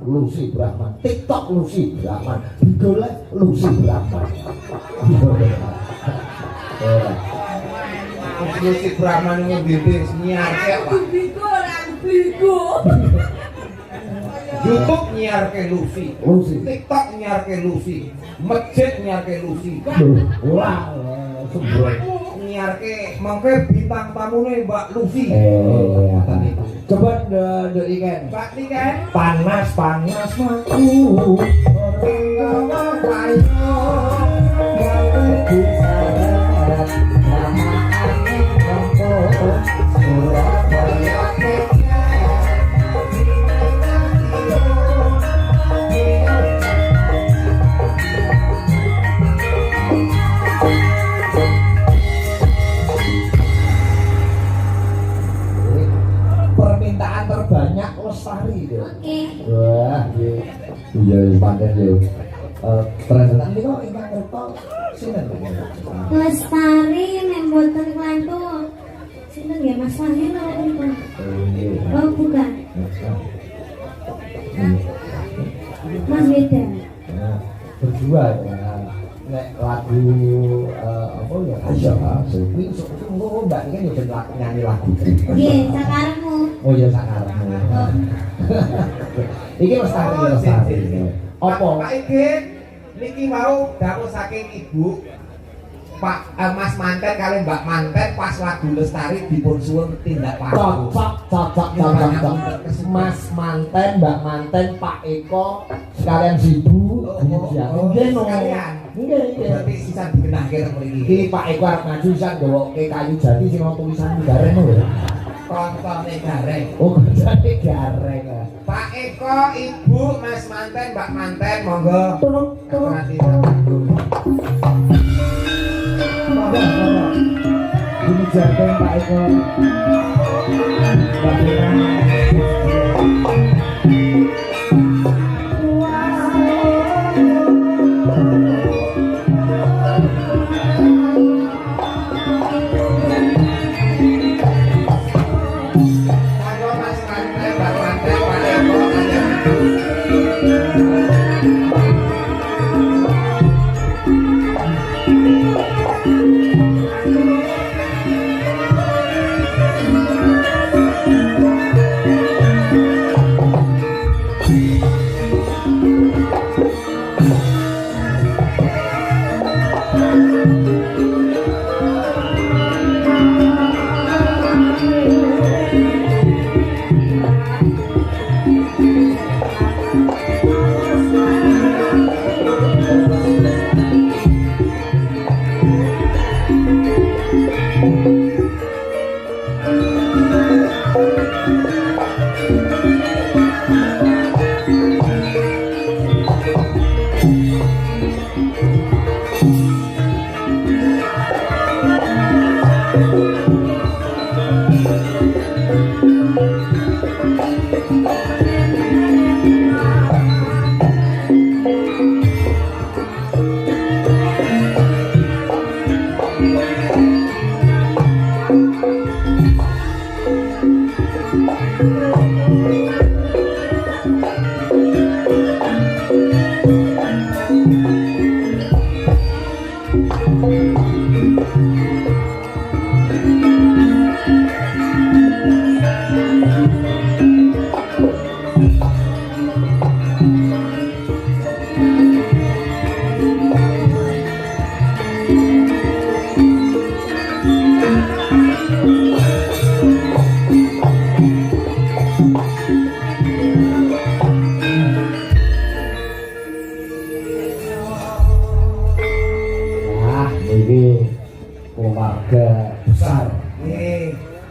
Lucy Brahman, TikTok Lucy Brahman, digolek Lucy Brahman. Lucy Brahman ngebibis nyiarke Pak. Bigo. YouTube nyiarke Lucy. TikTok nyiarke Lucy. Masjid nyiarke Lucy. Wah, sembrono. Nyiarke mangke bintang tamune Mbak Lucy. Coba ndek ikan. Mbak Niken. Panas aku. Orang kayo. Permintaan terbanyak Lestari itu. Oke. Wah, iya panen yo. Ternyata ini kok ingkang ngerti sinten. Lestari nek mboten klantu. Sinten ya Mas Wahyu apa niku? Oh, bukan. Mas beda. Berdua ya. Nek lagu apa ya? Ayo, kuwi sok Mbak ini kan yo nyanyi lagu. Nggih, sakarepmu. Oh ya sakarepmu. Iki Lestari. Apa? Pak Igit niki mau dawuh saking Ibu Pak Mas Manten kali Mbak Manten pas lagu Lestari dipun suwun tindak laku. Cocok. Mas Manten, Mbak Manten, Pak Eko sekalian Ibu. Nggih no. Nggih. Berarti sisa dikenahke mriki. Iki Pak Eko arep maju sisan gawoke kayu jati sing ana tulisan gareng lho. Kontone gareng. Oh, jane gareng. Pak Eko, Ibu, Mas Manten, Mbak Manten, monggo. Turun. Ini janteng Pak Eko. Monggo Mas Manten, Mbak Manten, Pak Eko,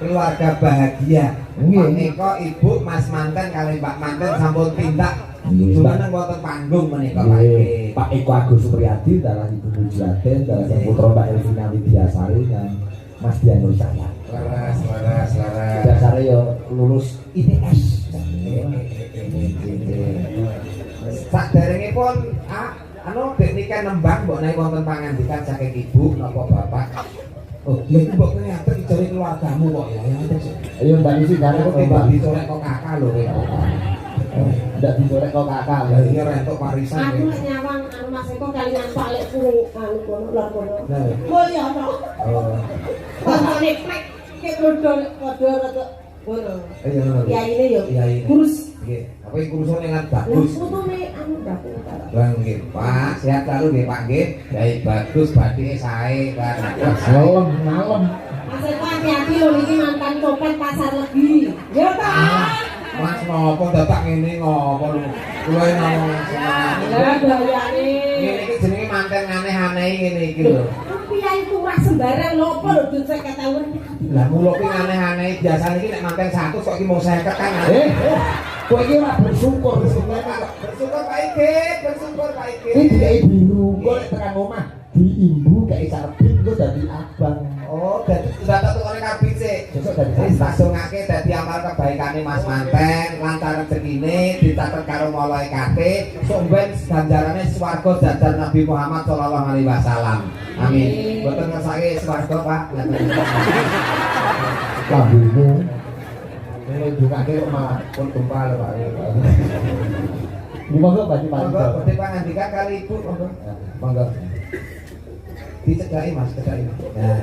keluarga bahagia. Pak Eko, Ibu, Mas Manten kali Mbak Manten sampun tindak jumeneng wonten panggung menika Pak. Pak Eko Agus Supriyadi dalah Ibu Mujiaden, dalah putra Mbak Elvina Widyasari dan Mas Dian Nur Cahya. Laras. Dasare yo lulus ITS. Saderengipun anu dek nikah nembang mbok naik wonten pangandikan saking Ibu napa Bapak. Oh, lha iki mbok kelihatan ijare keluargamu kok ya. Ayo Mbak Isi karo kok tiba dicolek kok kakak lho. Ndak disorek kok kakak. Lah iya rentok warisan. Aku lek nyawang anu Mas Eko kalian balik kuwi anu kono lor kono. Nah. Mulya to. Oh. Koncone plek ke dodol padha rada ngono. Iya ngono. Ya ini yo. Iya ini. Kurus. Nggih. Apa iki kurusane lan Lah bagus. fotone anu baku. Lah nggih, Pak. Sehat selalu nggih, Pak nggih. Baik bagus badhe sae kan. Ngalem ngalem. Mas Eko hati-hati lho niki mantan copet pasar Legi. Ya ta. Mas ngopo dadak ngene ngopo lho. Kuwi ngomong seneng. Lah gayane. Ngene iki jenenge manten aneh-aneh ngene iki lho. Rupiah itu ora sembarang lho apa lho duit 50.000. Lah mulo ki aneh-aneh biasane iki nek manten 100 kok iki mau 50 kan. Kowe iki ora bersyukur Bersyukur Pak Ike, bersyukur Pak Ike. Ini dikai biru, kok nek tekan omah diimbu kayak sarbit kok dadi abang. Oh, dadi sudah tak tukane kabit sik. Besok dadi Wis tak dongake dadi amal kebaikane Mas Manten, lantaran rezekine dicatet karo malaikate, sok ben ganjarane swarga jajar Nabi Muhammad sallallahu alaihi wasallam. Amin. Mboten ngersake swarga, Pak. Lambemu. Ini dungake kok malah pun tumpah lho Pak. Ini monggo bagi Pak. Monggo badhe pangandikan kali Ibu, monggo. Monggo. Dicedhaki Mas, cedhaki. Nah,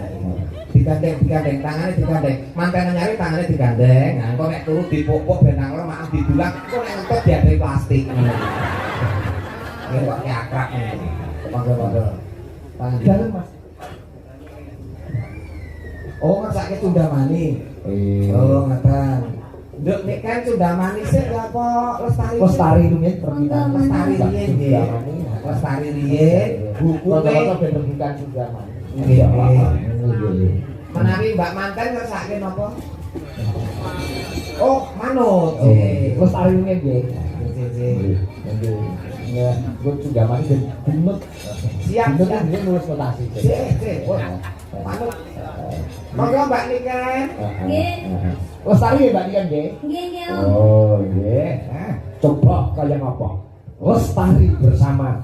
digandeng tangannya digandeng. Manten nyari tangannya digandeng. Nah, kok nek turu dipupuk ben nang maaf didulang, kok nek entuk diadai plastik. Ya kok akrab ngene. Monggo. Panganan Mas. Oh, ngersake Cundamani. Oh, ngaten. Nduk nek kan Cundamani sik lha apa lestari. Lestari rumiyin permintaan Lestari riyen nggih. Lestari riyen buku foto-foto ben rebutan juga Mas. Nggih. Nggih. Menawi Mbak Manten ngersake napa? Oh, manut. Lestari rumiyin nggih. Nggih. Nggih. Ya, gue juga mari dan binut. Siap, Binut siap. kan dia nulis notasi. Sik. Manut. Monggo Mbak Niken. Nggih. Lestari ya Mbak Niken nggih. Nggih nggih Om. Oh, nggih. Coba kayak apa? Lestari bersama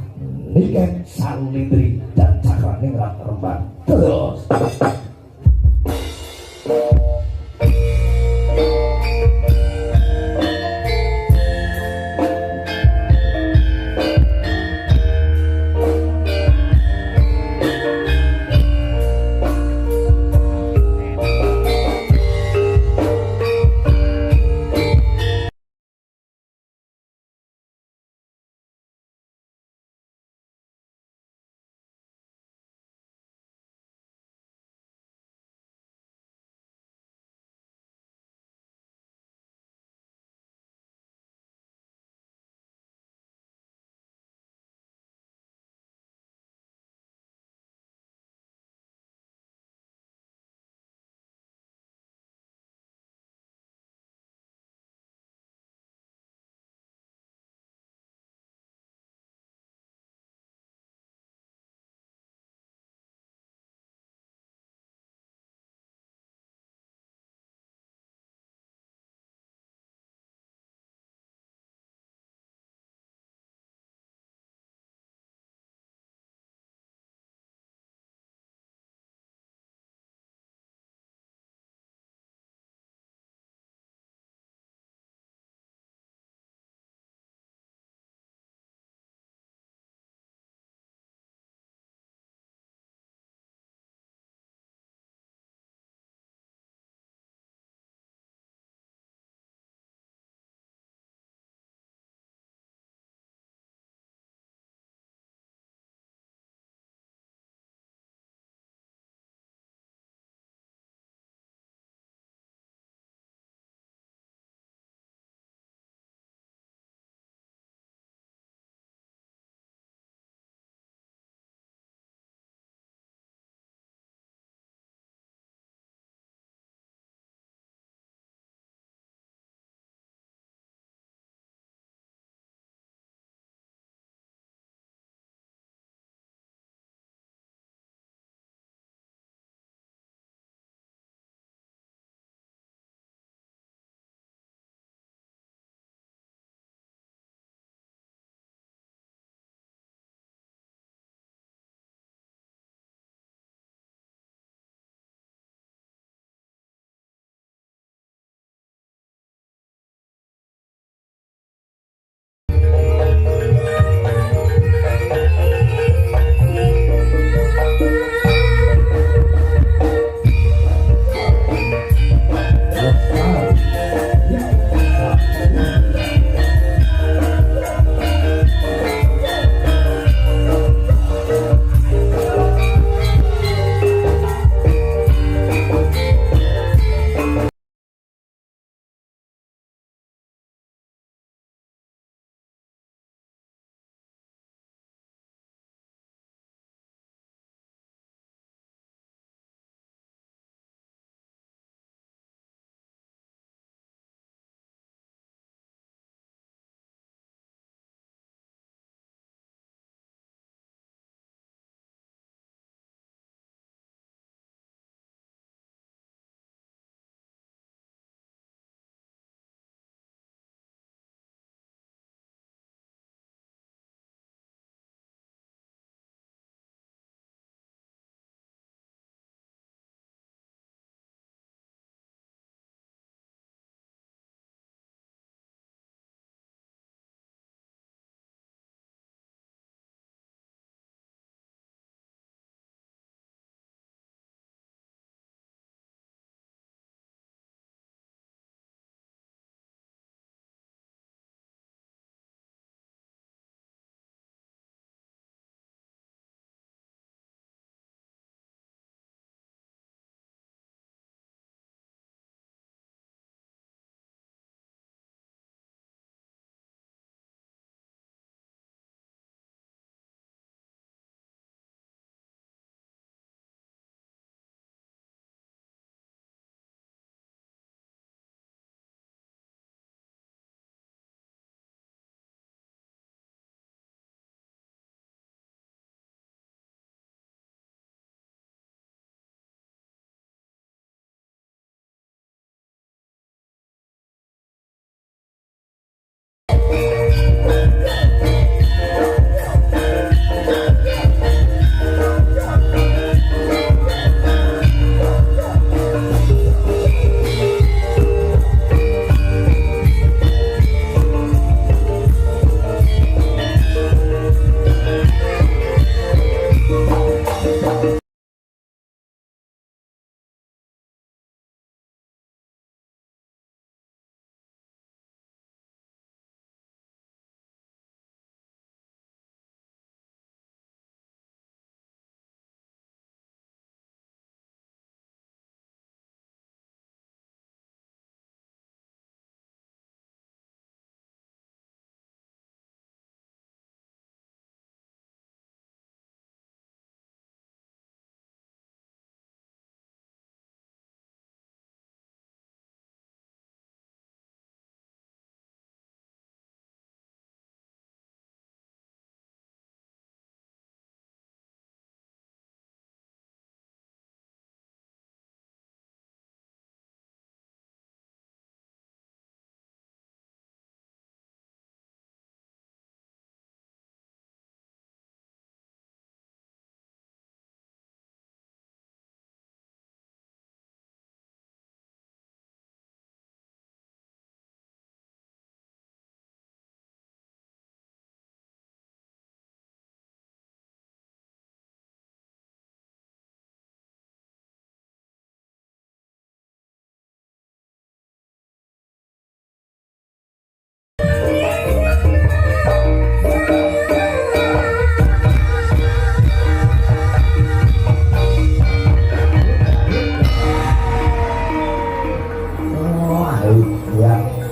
Niken Salindri dan Cakra Ningrat Rembang. Terus.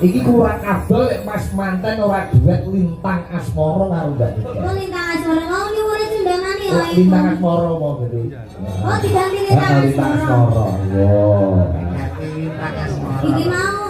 Iki kurang abdol lek Mas manten ora duet lintang asmara karo Mbak Tika. Oh lintang asmara mau nyuwune sundamane ya. Lintang asmara mau gede. Oh diganti lintang Lintang asmara. asmara. Yo. Ganti lintang asmara. Iki mau